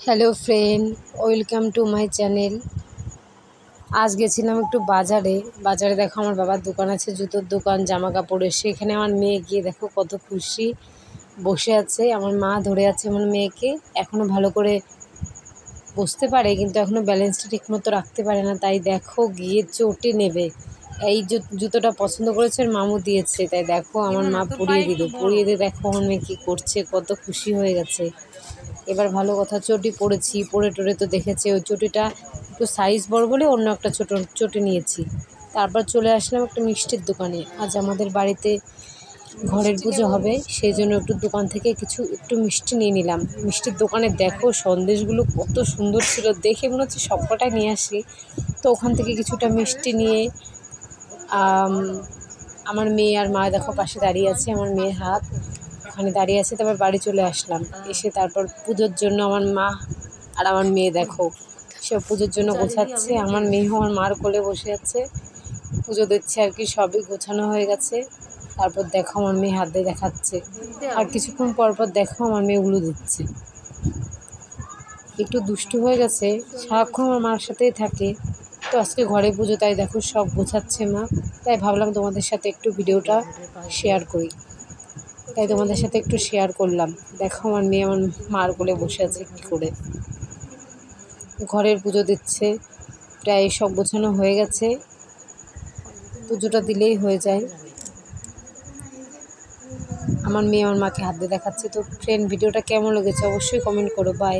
Hello friend, welcome to my channel. আজ গেছিলাম একটু বাজারে দেখো আমার বাবার দোকান আছে, জুতোর দোকান, জামা কাপড়ের। সেখানে আমার মেয়ে গিয়ে দেখো কত খুশি বসে আছে। আমার মা ধরে আছে আমার মেয়েকে, এখনও ভালো করে বসতে পারে কিন্তু এখনও ব্যালেন্সটা ঠিকমতো রাখতে পারে না। তাই দেখো গিয়ে চটে নেবে। এই জুতোটা পছন্দ করেছে, আর মামু দিয়েছে, তাই দেখো আমার মা পরিয়ে দিয়ে দেখো আমার মেয়ে কী করছে, কত খুশি হয়ে গেছে। এবার ভালো কথা, চটি পরেছি, পরে টোরে তো দেখেছে। ওই চটিটা একটু সাইজ বড় বলে অন্য একটা চটি নিয়েছি। তারপর চলে আসলাম একটা মিষ্টির দোকানে। আজ আমাদের বাড়িতে ঘরের পুজো হবে, সেই জন্য একটু দোকান থেকে একটু মিষ্টি নিয়ে নিলাম। মিষ্টির দোকানে দেখো সন্দেশগুলো কত সুন্দর ছিল, দেখে মনে হচ্ছে সবকটাই নিয়ে আসি। তো ওখান থেকে কিছুটা মিষ্টি নিয়ে আমার মেয়ে আর মা দেখো পাশে দাঁড়িয়ে আছে, আমার মেয়ের হাত ওখানে দাঁড়িয়ে আছে। তারপর বাড়ি চলে আসলাম। এসে তারপর পুজোর জন্য আমার মা আর আমার মেয়ে দেখো সব পুজোর জন্য গোছাচ্ছে। আমার মেয়েও আমার মার কোলে বসে আছে, পুজো দিচ্ছে আর কি। সবই গোছানো হয়ে গেছে। তারপর দেখো আমার মেয়ে হাত দিয়ে দেখাচ্ছে, আর কিছুক্ষণ পর দেখো আমার মেয়ে উলু দিচ্ছে। একটু দুষ্টু হয়ে গেছে, সারাক্ষণ আমার মার সাথেই থাকে। তো আজকে ঘরে পুজো, তাই দেখো সব গোছাচ্ছে মা। তাই ভাবলাম তোমাদের সাথে একটু ভিডিওটা শেয়ার করি, তাই তোমাদের সাথে একটু শেয়ার করলাম। দেখো আমার মেয়ে আমার মার কোলে বসে আছে কী করে, ঘরের পুজো দিচ্ছে। প্রায় সব গোছানো হয়ে গেছে, পুজোটা দিলেই হয়ে যায়। আমার মেয়ে আমার মাকে হাত দিয়ে দেখাচ্ছে। তো ফ্রেন্ড, ভিডিওটা কেমন লেগেছে অবশ্যই কমেন্ট করো। বাই।